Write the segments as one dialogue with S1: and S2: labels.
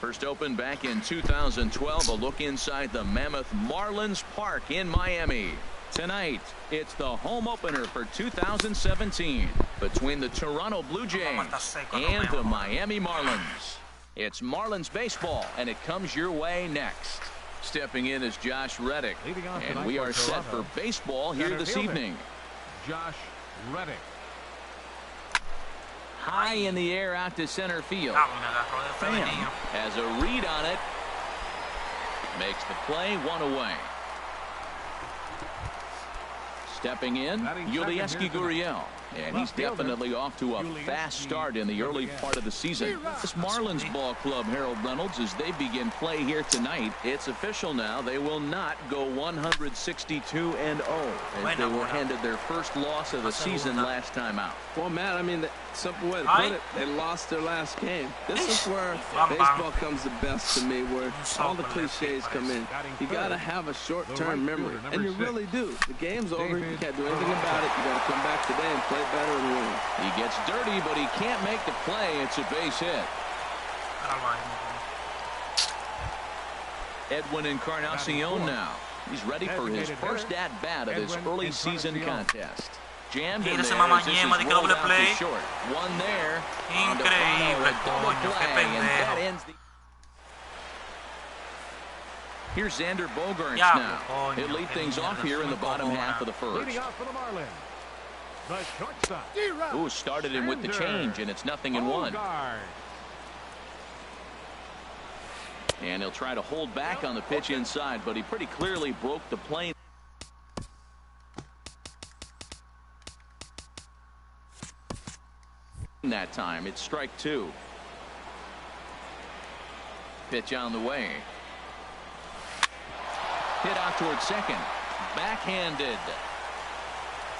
S1: First opened back in 2012. A look inside the Mammoth Marlins Park in Miami. Tonight, it's the home opener for 2017 between the Toronto Blue Jays and the Miami Marlins. It's Marlins baseball, and it comes your way next. Stepping in is Josh Reddick, and we are set for baseball here this evening.
S2: Josh Reddick.
S1: High in the air out to center field. Pham has a read on it. Makes the play, one away. Stepping in, Yulieski Gurriel. And he's definitely off to a fast start in the early part of the season. This Marlins ball club, Harold Reynolds, as they begin play here tonight, it's official now. They will not go 162-0 as they were handed their first loss of the season last time out.
S3: Well, Matt, I mean, the simple way to put it, they lost their last game. This is where baseball comes the best to me, where all the cliches come in. You got to have a short-term memory, and you really do. The game's over. You can't do anything about it. You got to come back today and play better and win.
S1: He gets dirty, but he can't make the play. It's a base hit. Edwin Encarnacion now. He's ready for his first at-bat of this early season contest. Jammed in there as this is rolled out to short. One there.
S4: Increíble,
S1: Double play, and that ends the... Here's Xander Bogaerts now. He'll lead things off here in the bottom half of the first. Ooh, started him with the change, and it's 0-1. And he'll try to hold back on the pitch inside, but he pretty clearly broke the plane. That time, it's strike two. Pitch on the way. Hit out towards second. Backhanded.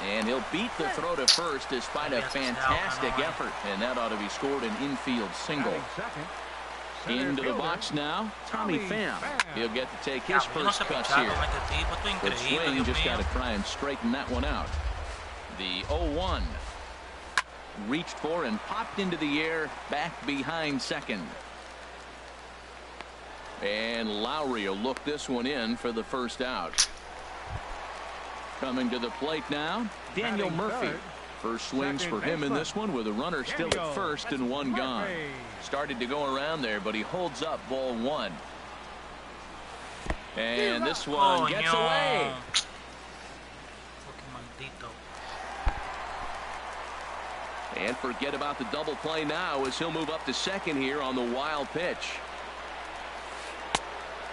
S1: And he'll beat the throw to first despite a fantastic effort. And that ought to be scored an infield single. Into the box now, Tommy Pham. He'll get to take his first cuts here. The swing, just got to try and straighten that one out. The 0-1. Reached for and popped into the air, back behind second. And Lowry will look this one in for the first out. Coming to the plate now, Daniel Murphy. First swings for him in this one with a runner still at first and one gone. Started to go around there, but he holds up ball one. And this one gets away. And forget about the double play now as he'll move up to second here on the wild pitch.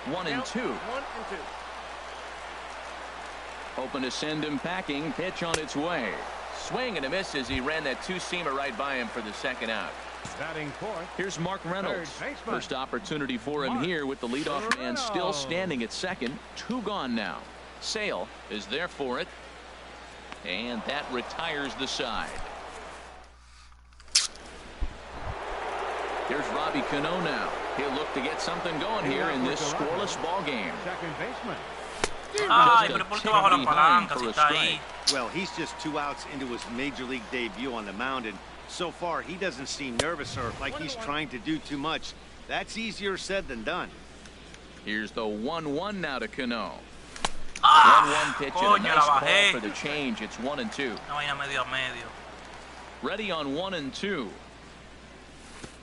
S1: 1-2. Hoping to send him packing. Pitch on its way. Swing and a miss as he ran that two-seamer right by him for the second out. Here's Mark Reynolds. First opportunity for him here with the leadoff man still standing at second. Two gone now. Sale is there for it. And that retires the side. Here's Robbie Cano now. He'll look to get something going here in this scoreless ball game.
S5: Well, he's just 2 outs into his major league debut on the mound, and so far he doesn't seem nervous or like he's trying to do too much. That's easier said than done.
S1: Here's the 1-1 now to Cano. 1-1 pitch and a nice call for the change. It's 1-2. Ready on 1-2.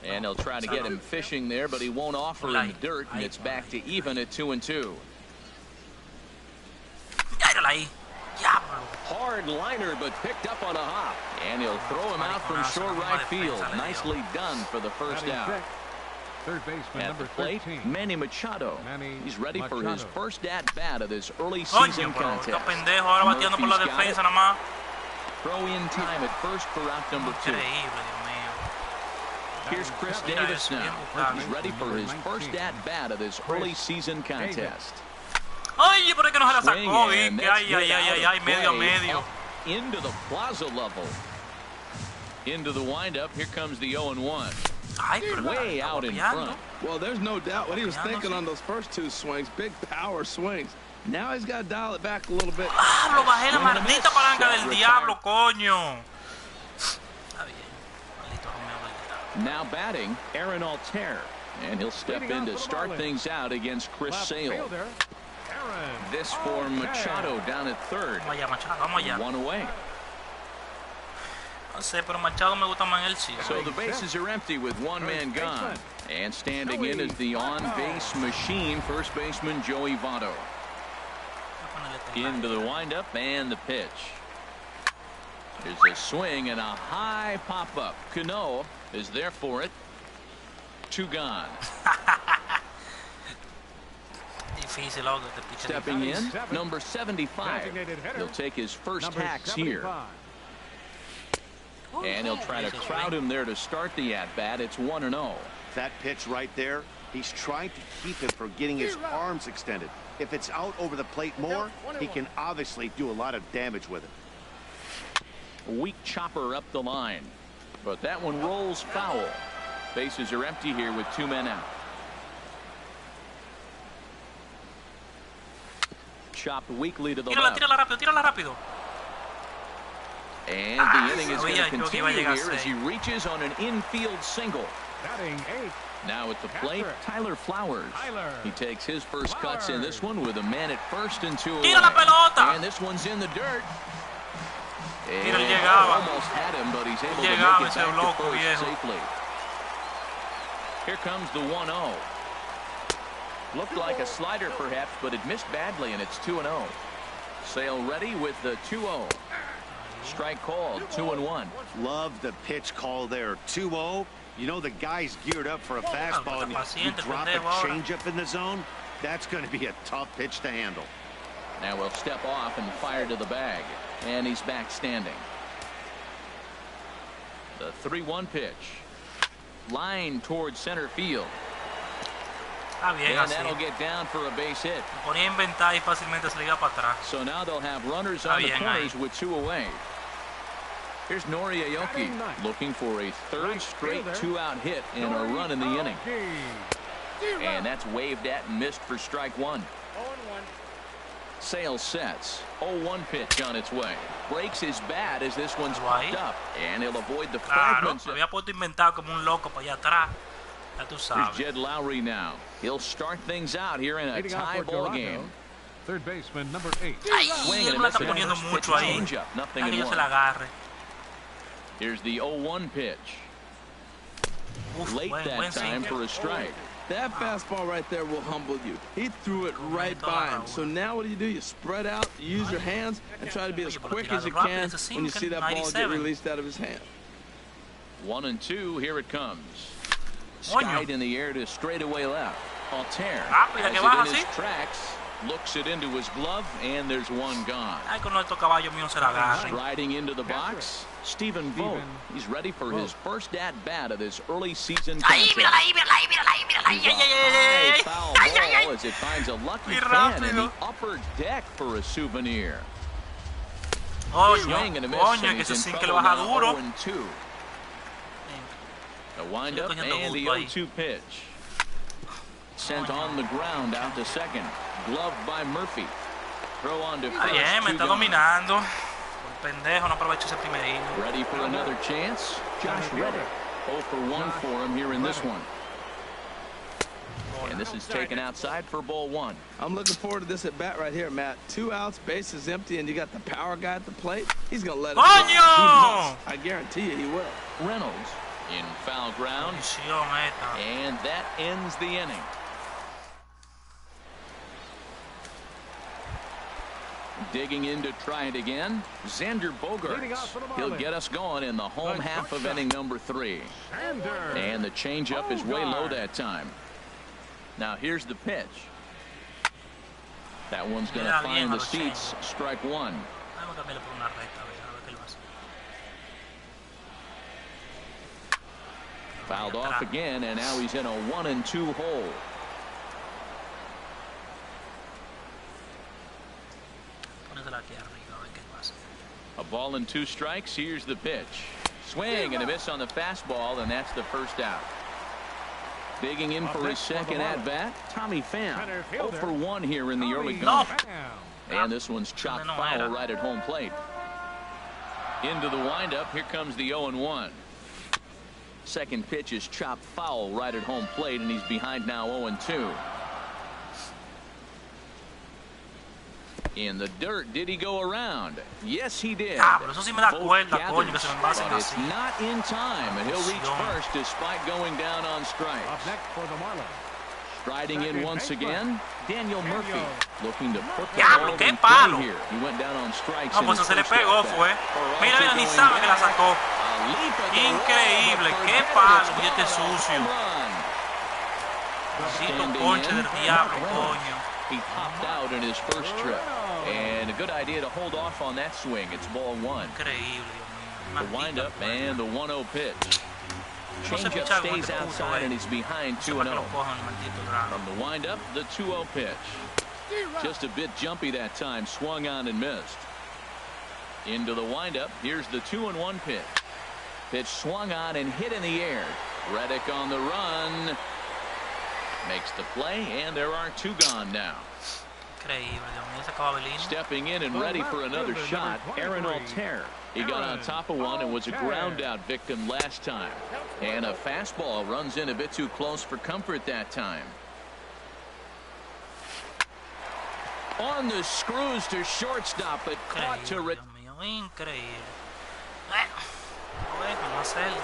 S1: And he'll try to get him fishing there, but he won't offer him the dirt, and it's back to even at 2-2. Hard liner, but picked up on a hop. And he'll throw him out from short right field. Nicely done for the first out.
S2: Third baseman,
S1: At the
S2: number
S1: plate,
S2: 13.
S1: Manny Machado. He's ready for his first at-bat of this early
S4: Coño,
S1: season
S4: pero
S1: contest.
S4: está pendejo ahora bateando por la
S1: Murphy's got
S4: defensa
S1: it.
S4: nada más.
S1: Throw in time at first for out number 2.
S4: Increíble, Dios mío.
S1: Here's Chris Davis now. He's ready for his first at-bat of this early season contest.
S4: Ay, por ahí que no se la
S1: Swing,
S4: sacó,
S1: and
S4: Vic.
S1: that's
S4: Ay,
S1: hit
S4: ay, ay,
S1: out
S4: ay,
S1: of
S4: medio a
S1: play,
S4: medio.
S1: up into the plaza level. Into the windup. Here comes the 0-1.
S4: Ay, pero
S1: Way
S4: está
S1: out in
S4: guapeando.
S1: front.
S3: Well, there's no doubt what he was thinking on those first two swings. Big power swings. Now he's got to dial it back a little bit.
S4: Ah, lo bajé la maldita palanca del diablo, coño. Está bien. Maldito Romeo, maldita.
S1: Now batting, Aaron Altair. And he'll step in to start things out against Chris Sale. This for Machado down at third.
S4: Vamos allá, Machado, vamos allá.
S1: One away.
S4: No sé, pero Machado me gusta más el sí.
S1: So the bases are empty with one man gone. And standing in is the on-base machine, first baseman Joey Votto. Into the windup and the pitch. There's a swing and a high pop-up. Cano is there for it. 2 gone. Stepping in, number 75. He'll take his first hacks here. And he'll try to crowd him there to start the at-bat. It's 1-0.
S5: That pitch right there, he's trying to keep him from getting his arms extended. If it's out over the plate more, he can obviously do a lot of damage with it.
S1: A weak chopper up the line. But that one rolls foul. Bases are empty here with 2 men out. Chopped weakly to the left.
S4: Tírala rápido.
S1: And the inning is going to continue here as he reaches on an infield single. Now at the plate, Tyler Flowers. He takes his first cuts in this one with a man at first and 2 away. And this one's in the dirt. And almost had him, but he's able to make it back to first safely. Here comes the 1-0. Looked like a slider perhaps, but it missed badly, and it's 2-0. Sale ready with the 2-0. Strike called, 2-1.
S5: Love the pitch call there. 2-0. You know the guy's geared up for a fastball, and you drop a changeup in the zone. That's going to be a tough pitch to handle.
S1: Now we'll step off and fire to the bag. And he's back standing. The 3-1 pitch. Line towards center field. And that'll get down for a base hit. So now they'll have runners on the corners with 2 away. Here's Nori Aoki looking for a third straight 2-out hit and a run in the inning. And that's waved at and missed for strike 1. Sale sets. 0-1 pitch on its way. Breaks his bat as this one's popped up. And he'll avoid the fragments. Here's Jed Lowry now. He'll start things out here in a tie ball game.
S2: Third baseman number 8.
S1: Swing and a miss. Changeup. Nothing in one. Here's the 0-1 pitch. Late that time for a strike.
S3: That fastball right there will humble you. He threw it right by him. So now what do? You spread out, use your hands, and try to be as quick as you can when you see that ball get released out of his hand.
S1: 1-2. Here it comes. Skied in the air to straightaway left. Altair has it in his tracks. Looks it into his glove, and there's one gone. Striding into the box, Stephen Vogt. He's ready for his first at-bat of this early season contest. Foul ball as it finds a lucky fan in the upper deck for a souvenir. Swing and a miss, and he's in trouble now, 0-2. The windup and the 0-2 pitch. Sent on the ground out to second. Gloved by Murphy. Throw on to first.
S4: Me está dominando. Pendejo, no aprovecho ese primerino.
S1: Ready for another chance? Josh Reddick. 0 for 1 for him here in this one. And this is taken outside for ball 1.
S3: I'm looking forward to this at bat right here, Matt. 2 outs, bases empty, and you got the power guy at the plate. He's gonna let it go. I guarantee you he will.
S1: Reynolds in foul ground. And that ends the inning. Digging in to try it again, Xander Bogaerts. He'll get us going in the home half of inning number 3. And the changeup is way low that time. Now here's the pitch. That one's going to find the seats. Strike 1. Fouled off again, and now he's in a 1-2 hole. A ball and 2 strikes. Here's the pitch. Swing and a miss on the fastball, and that's the first out. Digging in for his second at-bat, Tommy Pham. 0 for 1 here in the early going. And this one's chopped foul right at home plate. Into the windup. Here comes the 0-1. Second pitch is chopped foul right at home plate, and he's behind now 0-2. In the dirt, did he go around? Yes, he did.
S4: Pero eso sí me da cuerda, coño, que se me pasen
S1: but it's
S4: así.
S1: not in time, and he'll reach first despite going down on strikes.
S2: Up next for the Marlins.
S1: Striding in once again, Daniel Murphy, looking to put the
S4: Diablo,
S1: ball
S4: qué
S1: in
S4: palo.
S1: play here. He went down on strikes.
S4: No, pues se le pegó, fue. Mira, ni sabe que la sacó. Increíble, qué palo, y este sucio. Cito conche del diablo, coño.
S1: He popped out in his first trip. And a good idea to hold off on that swing. It's ball one.
S4: Increíble, Dios mío.
S1: The windup and the 1-0 pitch. Changeup stays outside and he's behind 2-0. From the windup, the 2-0 pitch. Just a bit jumpy that time. Swung on and missed. Into the windup. Here's the 2-1 pitch. Pitch swung on and hit in the air. Reddick on the run. Makes the play, and there are two gone now. Stepping in and ready for another shot, Aaron Altair. He got on top of one and was a ground out victim last time. And a fastball runs in a bit too close for comfort that time. On the screws to shortstop, but caught to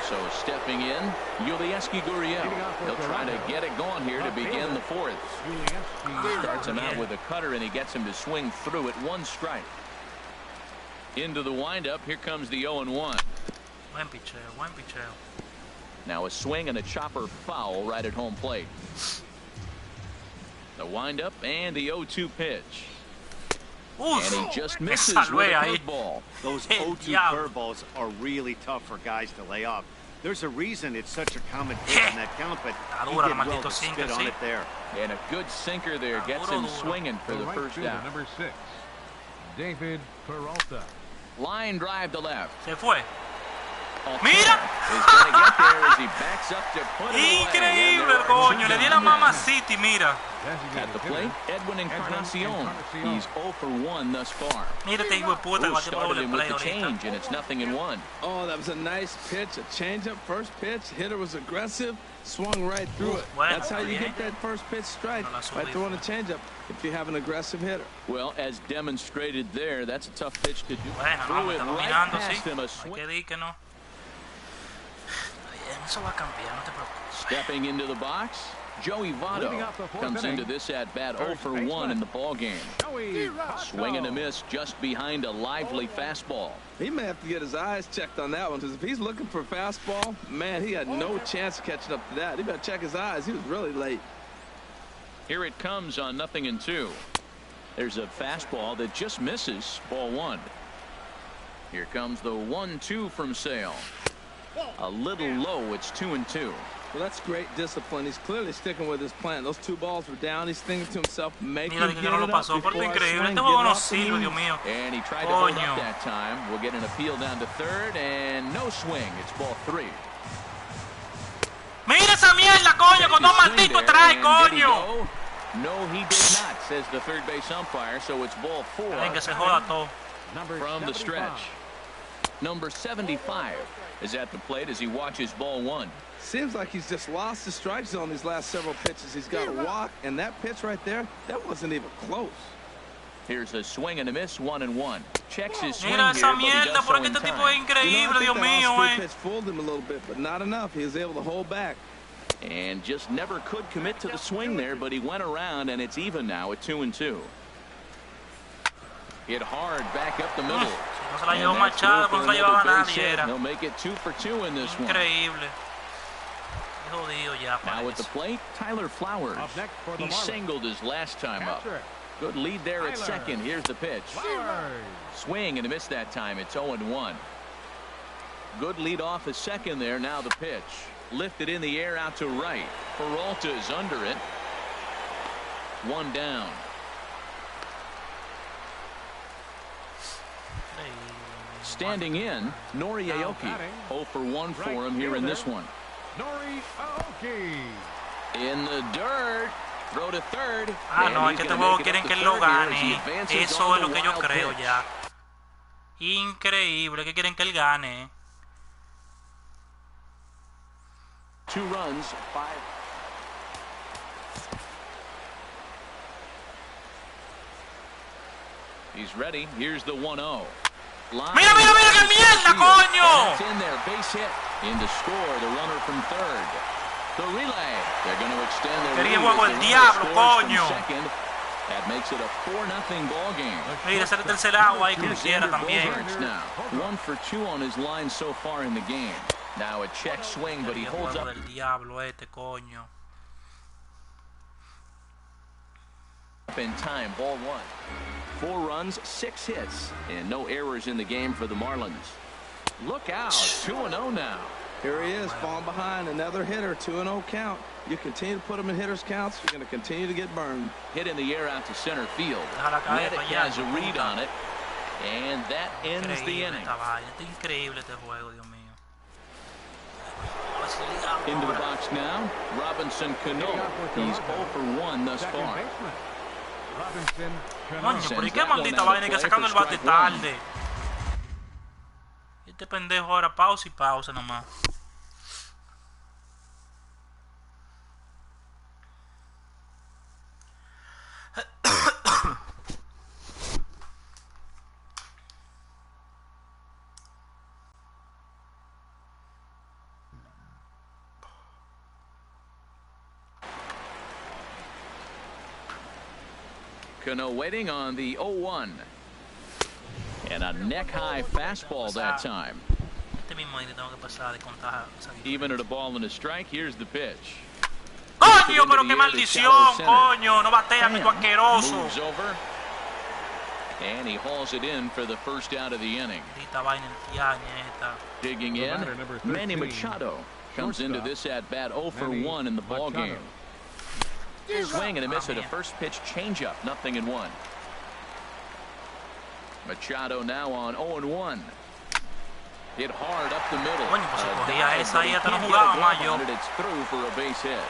S1: So stepping in, Yulieski Gurriel. He'll try to get it going here to begin the fourth. Starts him out with a cutter, and he gets him to swing through it. One strike. Into the windup. Here comes the 0-1. Now a swing and a chopper foul right at home plate. The windup and the 0-2 pitch. And he just misses with a curveball.
S5: Those 0-2 curveballs are really tough for guys to lay off. There's a reason it's such a common pitch in that count, but he did well to spit on it there.
S1: And a good sinker there gets him swinging for the first down.
S2: Number 6, David Peralta.
S1: Line drive to left.
S4: Se fue.
S1: Mira.
S4: Increíble, coño. Le di la mamacita, mira.
S1: At the plate, Edwin Encarnacion. He's 0 for 1 thus far.
S4: Mira este hijo de puta, va a
S1: Started him with
S4: play
S1: the
S4: ahorita.
S1: change, and it's 0-1.
S3: Oh, that was a nice pitch, a changeup, first pitch. Hitter was aggressive, swung right through it. That's how you get that first pitch strike, by throwing a changeup if you have an aggressive hitter.
S1: Well, as demonstrated there, that's a tough pitch to do.
S4: Bueno, no,
S1: Threw
S4: me
S1: it
S4: está
S1: right
S4: dominando,
S1: past
S4: sí.
S1: him. A
S4: Hay
S1: swing.
S4: que decir que no. Está bien, eso va a cambiar, no te preocupes.
S1: Stepping into the box, Joey Votto comes into this at bat 0 for 1 in the ball game. Swing and a miss just behind a lively fastball.
S3: He may have to get his eyes checked on that one, because if he's looking for a fastball, man, he had no chance of catching up to that. He better check his eyes. He was really late.
S1: Here it comes on 0-2. There's a fastball that just misses, ball one. Here comes the 1-2 from Sale. A little low, it's 2-2.
S3: Well, that's great discipline. He's clearly sticking with his plan. Those two balls were down. He's thinking to himself, make him get it up before I swing, get off the knees.
S1: And he tried to hold up that time. We'll get an appeal down to third, and no swing. It's ball 3.
S4: Mira esa mierda, coño, con dos malditos trae, coño.
S1: No, he did not, says the third base umpire, so it's ball 4
S4: Que se joda todo.
S1: from the stretch. Number 75 is at the plate as he watches ball 1.
S3: Seems like he's just lost the strike zone these last several pitches. He's got a walk, and that pitch right there, that wasn't even close.
S1: Here's a swing and a miss, 1-1. Checks his swing
S4: Mira
S1: here,
S4: esa
S1: but he
S4: mierda,
S1: does
S4: por
S1: so
S4: aquí
S1: in
S4: este tipo
S1: time.
S4: es increíble, Dios mío,
S3: That pitch fooled him a little bit, but not enough. He was able to hold back.
S1: And just never could commit to the swing there, but he went around, and it's even now at 2-2. Hit hard back up the middle.
S4: No se la llevó Machado, no se la llevaba nadie, era.
S1: He'll make it 2 for 2 in this one.
S4: Increíble. Jodido ya,
S1: Now at the plate, Tyler Flowers. He singled his last time up. Good lead there at second. Here's the pitch. Swing and a miss that time. It's 0-1. Good lead off a second there. Now the pitch. Lifted in the air out to right. Peralta is under it. One down. Standing in, Nori Aoki. 0 for 1 for him here in this one.
S2: Nori Aoki.
S1: In the dirt. Throw to third.
S4: Ah, no, es que este juego quieren que él lo gane. Eso es lo que yo creo ya. Increíble que quieren que él gane.
S1: 2 runs, 5. He's ready. Here's the 1-0.
S4: Mira, mira, mira, qué mierda, coño.
S1: That's in there, base hit. In to score, the runner from third. The relay. They're going to extend their lead.
S4: Juego el diablo, coño.
S1: That makes it a 4-0 ball game.
S4: Mira, ese tercer agua ahí como quiera también.
S1: Now, 1 for 2 on his line so far in the game. Now a check swing, but he holds up.
S4: Del diablo este, coño.
S1: In time, ball 1. 4 runs, 6 hits, and no errors in the game for the Marlins. Look out, 2-0 now.
S3: Here he is, falling behind, another hitter, 2-0 count. You continue to put him in hitters' counts, you're going to continue to get burned.
S1: Hit in the air out to center field. Reddick has a read on it, and that ends the inning.
S4: Increíble este juego, Dios mío.
S1: Into the box now, Robinson Cano. He's 0 for 1 thus far.
S4: Coño, pero ¿y qué maldita vaina que sacando el bate tarde? Este pendejo ahora pausa y pausa nomás.
S1: Cano waiting on the 0-1. And a neck-high fastball that time. Even at a ball and a strike, here's the pitch.
S4: Coño, pero qué maldición, coño. No batea, tu asqueroso.
S1: Moves over. And he hauls it in for the first out of the inning. Digging in, Manny Machado comes into this at-bat 0 for 1 in the ball game. Swing and a miss at a first pitch changeup, 0-1. Machado now on 0-1. Hit hard up the middle.
S4: Coño, pues cogía esa y hasta no jugaba más yo.
S1: It's through for a base hit.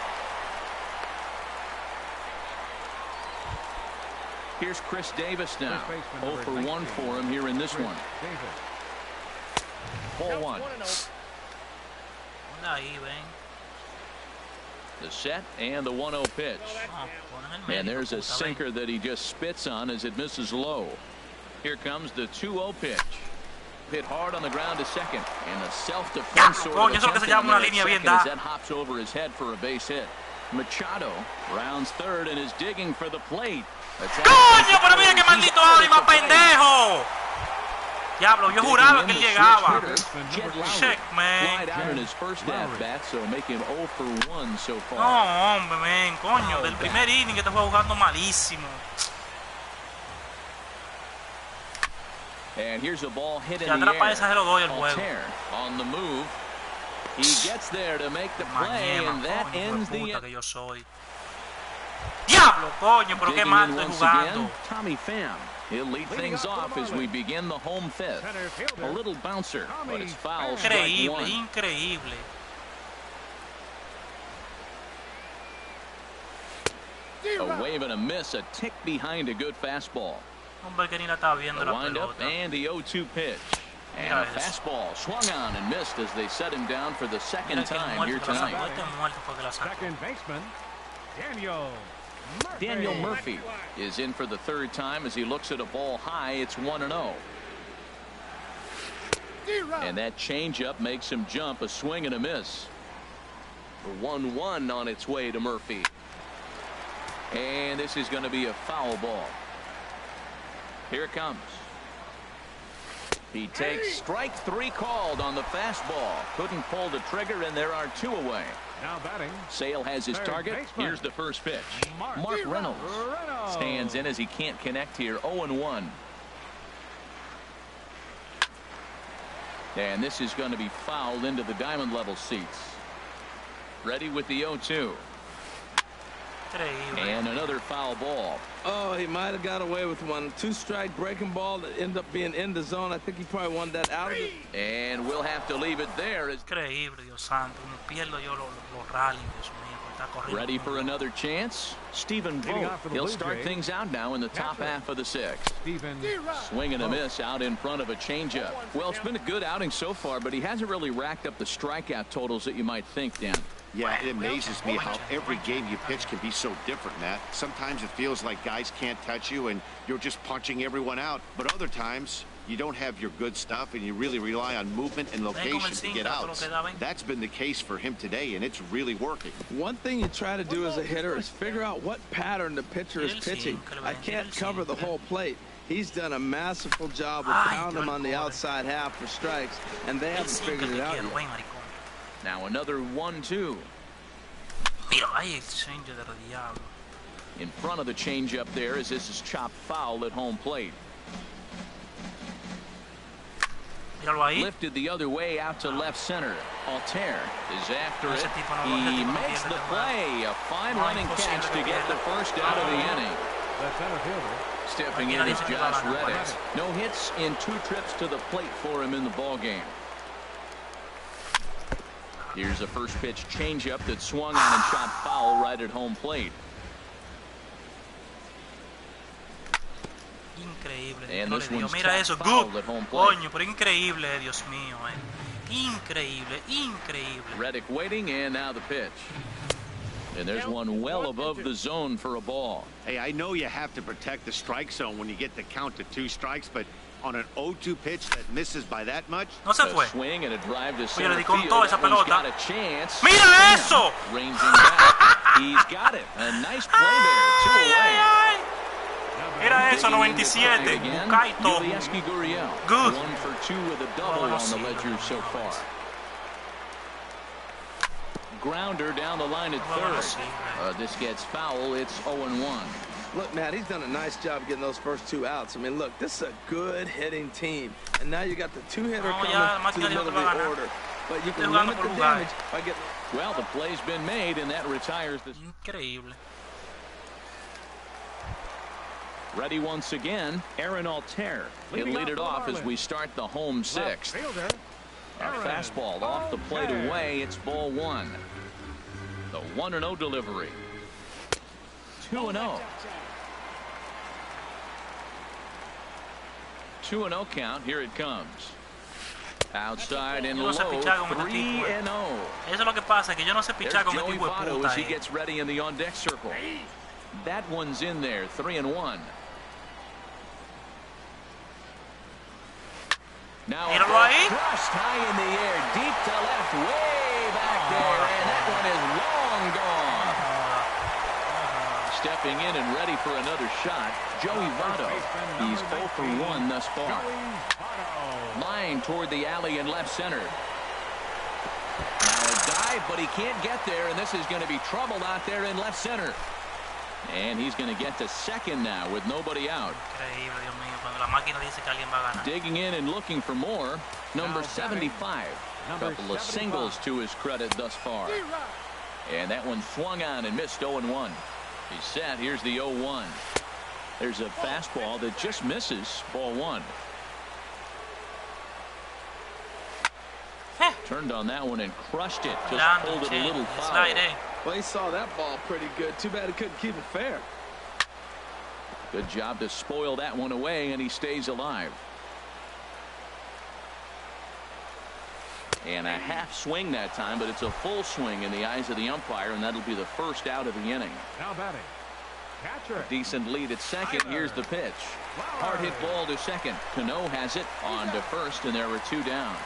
S1: Here's Chris Davis now. 0 for 1 for him here in this one. Ball 1. The set and the 1-0 pitch. And there's a sinker that he just spits on as it misses low. Here comes the 2-0 pitch. Hit hard on the ground to second. And the self-defense sort of attempt as that hops over his head for a base hit. Machado rounds third and is digging for the plate.
S4: ¡Coño, pero mira qué maldito ánimo, pendejo! Diablo, yo juraba que él llegaba. Check, man. No, hombre, man, coño, del primer inning que te fue jugando malísimo.
S1: And here's a ball hit in
S4: the
S1: air.
S4: Esa se lo doy al juego.
S1: On the move. He gets there to make the play, and that ends the inning.
S4: Diablo, coño, pero qué mal estoy jugando.
S1: Tommy Pham. He'll lead things off as we begin the home fifth. A little bouncer, but it's foul.
S4: Increíble, increíble.
S1: A wave and a miss, a tick behind a good fastball.
S4: Hombre, que ni la estaba viendo la
S1: pelota. And the 0-2 pitch. And a fastball swung on and missed as they set him down for the second time here tonight.
S2: Second baseman,
S1: Daniel Murphy is in for the third time as he looks at a ball high. It's 1-0. And that changeup makes him jump, a swing and a miss. The 1-1 on its way to Murphy. And this is going to be a foul ball. Here it comes. He takes strike 3 called on the fastball. Couldn't pull the trigger, and there are 2 away.
S2: Now batting.
S1: Sale has his target. Here's the first pitch. Mark Reynolds stands in as he can't connect here. 0-1. And this is going to be fouled into the diamond level seats. Ready with the 0-2. And another foul ball.
S3: Oh, he might have got away with one. 2-strike breaking ball that ended up being in the zone. I think he probably wanted that out of it.
S1: And we'll have to leave it there.
S4: Increíble, Dios santo. Me pierdo yo los rallies, Dios mío, está corriendo.
S1: Ready for another chance? Stephen Vogt. He'll start things out now in the top half of the 6th. Swing and a miss out in front of a changeup. Well, it's been a good outing so far, but he hasn't really racked up the strikeout totals that you might think, Dan.
S5: Yeah, it amazes me how every game you pitch can be so different, Matt. Sometimes it feels like guys can't touch you and you're just punching everyone out. But other times, you don't have your good stuff and you really rely on movement and location to get outs. That's been the case for him today, and it's really working.
S3: One thing you try to do as a hitter is figure out what pattern the pitcher is pitching. I can't cover the whole plate. He's done a masterful job of pounding him on the outside half for strikes, and they haven't figured it out yet.
S1: Now another 1-2. In front of the changeup there, as this is chopped foul at home plate. Lifted the other way out to left center. Altair is after it. He makes the play. A fine running catch to get the first out of the inning. Stepping in is Josh Reddick. No hits in 2 trips to the plate for him in the ballgame. Here's a first pitch changeup that swung on and shot foul right at home plate.
S4: Increíble. No le dio. Mira eso. Good. Coño, pero increíble, Dios mío. Increíble, increíble.
S1: Reddick waiting, and now the pitch. And there's one well above the zone for a ball.
S5: Hey, I know you have to protect the strike zone when you get the count to 2 strikes, but on an 0-2 pitch that misses by that much.
S4: No se fue.
S1: A swing and a drive to
S4: Oye, le di
S1: center
S4: con
S1: field.
S4: toda esa pelota.
S1: Got a chance.
S4: Mira eso.
S1: Ranging back. He's got it. A nice play there. 2 away.
S4: Mira eso, 97. Bucaito. Good.
S1: 1 for 2 with a double on the ledger so far. Grounder down the line at third. This gets foul. It's 0-1.
S3: Look, Matt, he's done a nice job getting those first 2 outs. I mean, look, this is a good hitting team. And now you got the 2-hitter coming to the middle of the order. But you can limit the damage by getting...
S1: Well, the play's been made, and that retires this.
S4: Increíble.
S1: Ready once again, Aaron Altair. He'll lead it off as we start the home 6th. A fastball off the plate away. It's ball 1. The 1-0 delivery. 2-0. 2-0 count. Here it comes. Outside and low. 3-0.
S4: Eso es lo que pasa, que yo no sé pichar con este tipo de puta.
S1: As he gets ready in the on-deck circle. That one's in there. 3-1. Now crushed high in the air, deep to left, way back there, and that one is long gone. Stepping in and ready for another shot, Joey Votto. He's 0 for 1 thus far. Line toward the alley in left center. Now a dive, but he can't get there, and this is going to be trouble out there in left center. And he's going to get to second now with nobody out. Digging in and looking for more. Number 75. A couple of singles to his credit thus far. And that one swung on and missed 0-1. He's set. Here's the 0-1. There's a fastball that just misses. Ball 1. Turned on that one and crushed it. Just pulled it a little foul.
S3: Well, he saw that ball pretty good. Too bad he couldn't keep it fair.
S1: Good job to spoil that one away, and he stays alive. And a half swing that time, but it's a full swing in the eyes of the umpire, and that'll be the first out of the inning.
S2: Now batting. Catcher.
S1: Decent lead at second. Here's the pitch. Hard hit ball to second. Cano has it on to first, and there were 2 down.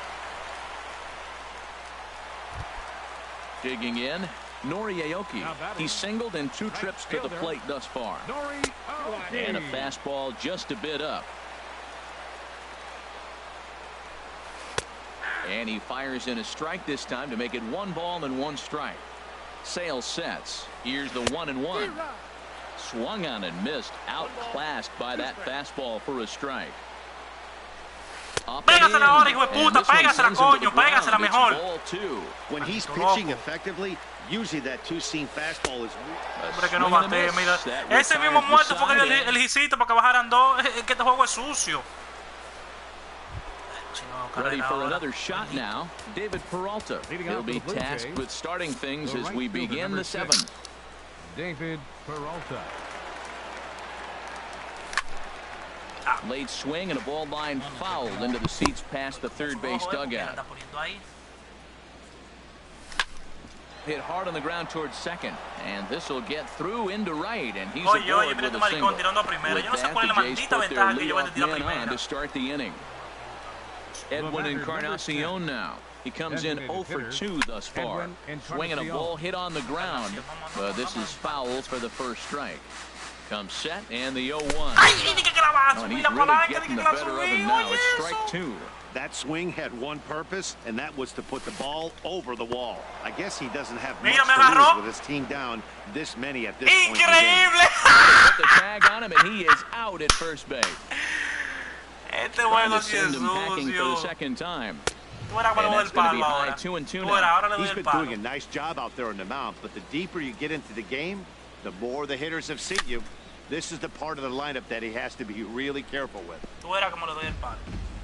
S1: Digging in, Nori Aoki. He's singled in 2 trips to the plate thus far. And a fastball just a bit up. And he fires in a strike this time to make it 1 ball and 1 strike. Sales sets. Here's the 1-1. Swung on and missed. Outclassed by that fastball for a strike.
S4: Pégasela ahora, hijo de puta. Pégasela, coño. Pégasela mejor.
S5: When he's pitching effectively, usually that 2-seam fastball is...
S4: Hombre, que no bate, mira. Ese mismo muerto fue el hiciste para que bajaran 2. Es que este juego es sucio.
S1: Ready for another shot now. David Peralta. He'll be tasked with starting things as we begin the 7th.
S2: David Peralta.
S1: Late swing and a ball line foul into the seats past the third base dugout. Hit hard on the ground towards second, and this will get through into right, and he's aboard with a single. With that, the Jays put their leadoff man on to start the inning. Edwin Encarnacion now. He comes in 0 for 2 thus far. Swinging a ball hit on the ground, but this is foul for the first strike. Comes set, and the 0-1. Oh, and he's really getting the better of him now. It's strike 2.
S5: That swing had one purpose, and that was to put the ball over the wall. I guess he doesn't have much to lose with his team down this many at this point.
S1: Increíble! Put the tag on him, and he is out at first base. Trying to send him packing for the second time. And that's going to be high 2-2 now.
S5: He's been doing a nice job out there on the mound, but the deeper you get into the game, the more the hitters have seen you. This is the part of the lineup that he has to be really careful with.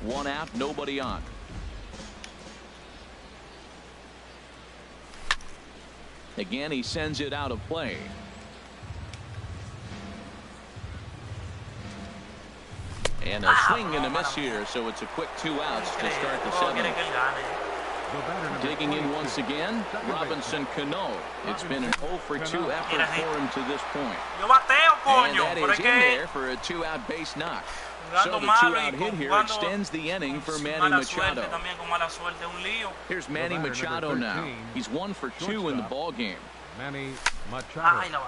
S1: One out, nobody on. Again, he sends it out of play. And a swing and a miss here, so it's a quick 2 outs to start the 7th. Digging in once again, Robinson Cano. It's been an 0 for 2 effort for him to this point. And that is in there for a 2-out base knock. So the 2-out hit here extends the inning for Manny Machado. Here's Manny Machado now. He's 1 for 2 in the ball game.
S2: Manny Machado.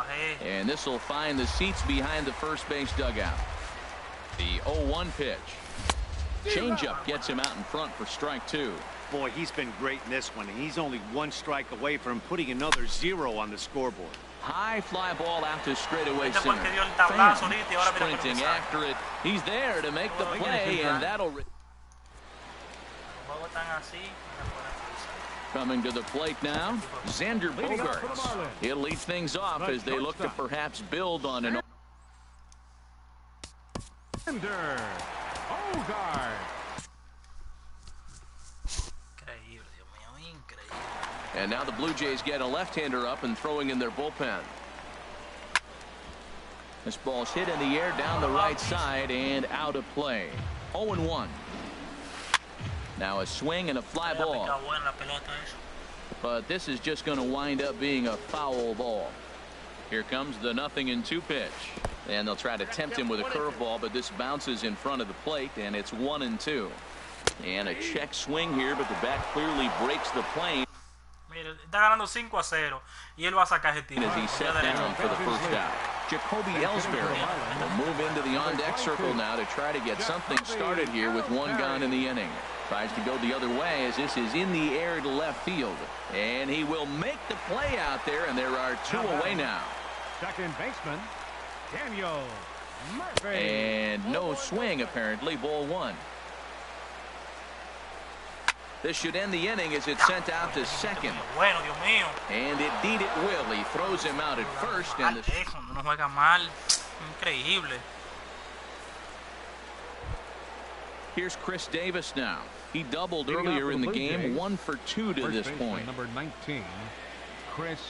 S1: And this will find the seats behind the first base dugout. The 0-1 pitch. Changeup gets him out in front for strike 2.
S5: Boy, he's been great in this one. He's only 1 strike away from putting another 0 on the scoreboard.
S1: High fly ball out to straightaway center. Fan sprinting after it. He's there to make the play, and that'll... Coming to the plate now, Xander Bogaerts. He'll lead things off as they look to perhaps build on an...
S2: Xander Bogaerts.
S1: And now the Blue Jays get a left-hander up and throwing in their bullpen. This ball's hit in the air down the right side and out of play. 0-1. Now a swing and a fly ball. But this is just going to wind up being a foul ball. Here comes the 0-2 pitch. And they'll try to tempt him with a curveball, but this bounces in front of the plate, and it's 1-2. And a check swing here, but the bat clearly breaks the plane.
S4: Mira, está ganando 5-0 y él va a sacar ese tiro.
S1: As he set down for the first out. Jacoby Ellsbury will move into the on-deck circle now to try to get something started here with 1 gone in the inning. Tries to go the other way as this is in the air to left field. And he will make the play out there, and there are 2 away now.
S2: Second baseman, Daniel Murphy.
S1: And no swing, apparently. Ball 1. This should end the inning as it's sent out to second. And indeed it will. He throws him out at first. And
S4: no juega mal. Increíble.
S1: Here's Chris Davis now. He doubled earlier in the game. 1 for 2 to this point.
S2: Number 19, Chris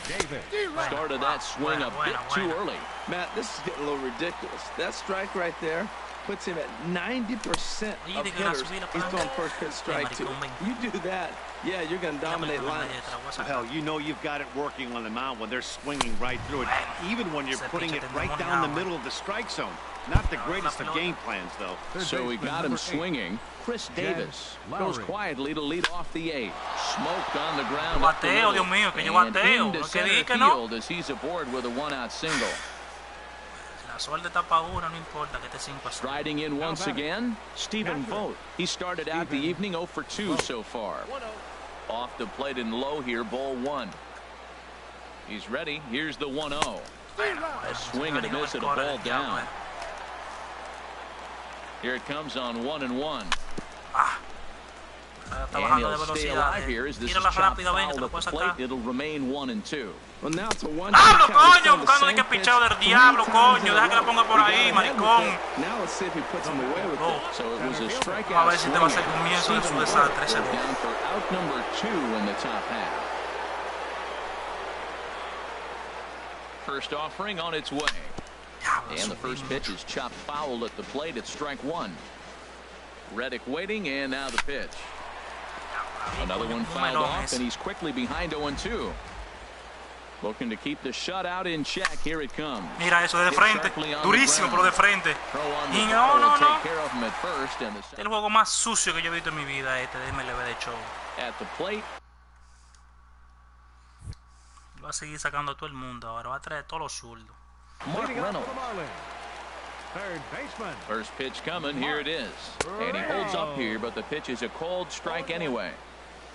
S2: Davis.
S1: Started that swing a bit too early.
S3: Matt, this is getting a little ridiculous. That strike right there puts him at 90% of hitters. He's throwing first pitch strike 2. You do that, yeah, you're going to dominate lineups.
S5: Well, you know you've got it working on the mound when they're swinging right through it, even when you're putting it right down the middle of the strike zone. Not the greatest of game plans, though.
S1: So we got him swinging. Chris Davis goes quietly to lead off the 8th. Smoked on the ground. And into center field as he's aboard with a 1-out single. Striding in once again, Stephen Vogt. He started out the evening 0 for 2 so far. Off the plate and low here, ball 1. He's ready. Here's the 1-0. A swing and a miss at a ball down. Here it comes on 1-1. And he'll stay alive here as this is chopped foul at the plate. It'll remain 1-2.
S3: Well, now it's a 1-2.
S4: ¡Hablo, coño! Buscando el que pichado del diablo, coño. Deja que la ponga por ahí, maricón.
S3: Now let's see if he puts him away with it.
S1: So it was a strikeout.
S4: A ver si te va a hacer comienzo de su desastre.
S1: Down for out number 2 in the top half. First offering on its way. And the first pitch is chopped foul at the plate at strike 1. Reddick waiting, and now the pitch. Another one fouled off, and he's quickly behind 0-2. Looking to keep the shutout in check. Here it comes.
S4: Mira eso de frente. Durísimo, pero de frente. Y no. Es el juego más sucio que yo he visto en mi vida, este de MLB de show.
S1: At the plate.
S4: Va a seguir sacando a todo el mundo ahora. Va a traer todos los zurdos.
S1: Mark Reynolds.
S2: Third baseman.
S1: First pitch coming. Here it is. And he holds up here, but the pitch is a called strike anyway.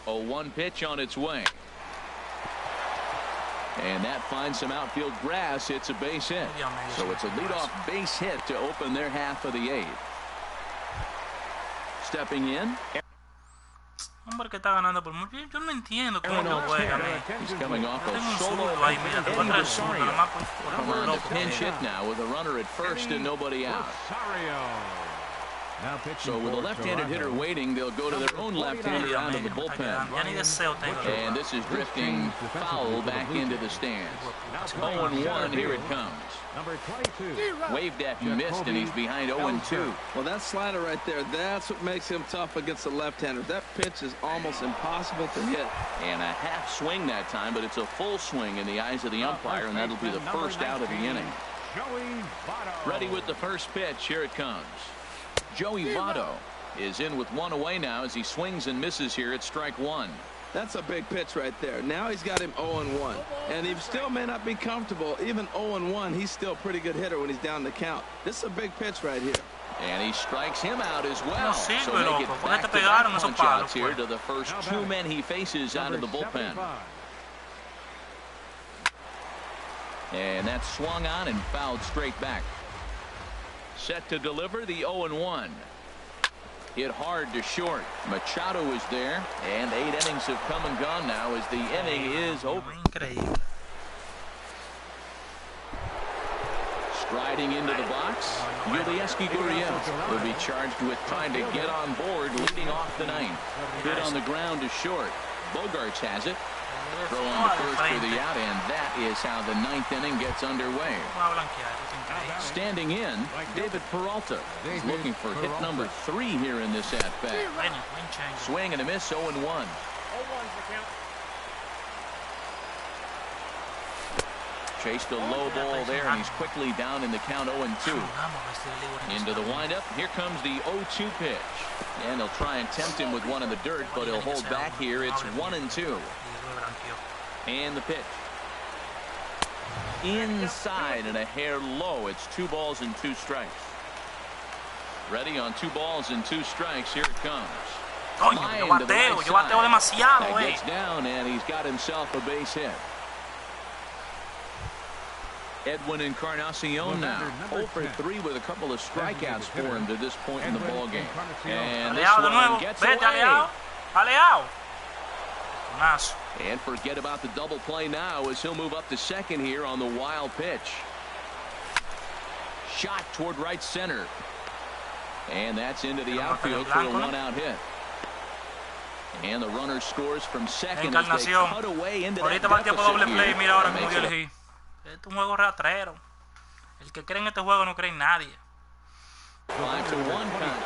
S1: 0-1 pitch on its way. And that finds some outfield grass. It's a base hit. So it's a leadoff base hit to open their half of the 8th. Stepping in.
S4: Hombre que está ganando por mucho. Yo no entiendo cómo no juega.
S1: He's coming off a solo
S4: ahí, mira, te va a traer zurdo, nomás por
S1: loco. Pinch hit now with a runner at first and nobody out. So with a left-handed hitter waiting, they'll go to their own left-hander out of the bullpen. And this is drifting foul back into the stands. 0-1, here it comes. Waved at and missed, and he's behind 0-2.
S3: Well, that slider right there, that's what makes him tough against the left-hander. That pitch is almost impossible to hit.
S1: And a half swing that time, but it's a full swing in the eyes of the umpire, and that'll be the first out of the inning. Ready with the first pitch. Here it comes. Joey Votto is in with one away now as he swings and misses here at strike one.
S3: That's a big pitch right there. Now he's got him 0-1. And he still may not be comfortable. Even 0-1, he's still a pretty good hitter when he's down the count. This is a big pitch right here.
S1: And he strikes him out as well. So make it
S4: loco.
S1: back-to-back punch outs here to the first two men he faces out of the bullpen. And that's swung on and fouled straight back. Set to deliver the 0-1. Hit hard to short. Machado is there, and 8 innings have come and gone now as the inning is over. Striding into the box, Yulieski Gurriel will be charged with trying to get on board, leading off the ninth. Hit on the ground to short. Bogarts has it. Throw on the first for the out, and that is how the ninth inning gets underway. Standing in, David Peralta is looking for hit number 3 here in this at-bat. Swing and a miss, 0-1. Chased a low ball there, and he's quickly down in the count 0-2. Into the windup, here comes the 0-2 pitch. And they'll try and tempt him with one in the dirt, but he'll hold back here. It's 1-2. And the pitch. Inside and a hair low. It's 2 balls and 2 strikes. Ready on 2 balls and 2 strikes. Here it comes.
S4: Yo bateo demasiado,
S1: gets down, and he's got himself a base hit. Edwin Encarnacion now 0 for 3 with a couple of strikeouts for him to this point in the ball game. And this one gets away. And forget about the double play now as he'll move up to second here on the wild pitch. Shot toward right center. And that's into the outfield for a 1-out hit. And the runner scores from second as they cut away into that deficit here.
S4: Mira ahora como yo elegí. Este es un juego rastrero. El que cree en este juego no cree en nadie.
S1: 5-1 count.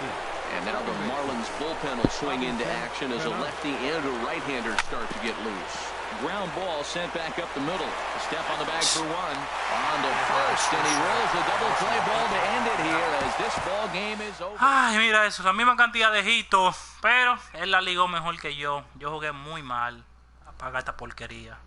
S1: And now the Marlins bullpen will swing into action as a lefty and a right-hander start to get loose. Ground ball sent back up the middle. A step on the bag for 1. On to first, and he rolls a double play ball to end it here as this ball game is over.
S4: Ay, mira eso, la misma cantidad de hitos, pero él la ligó mejor que yo. Yo jugué muy mal. Apaga esta porquería.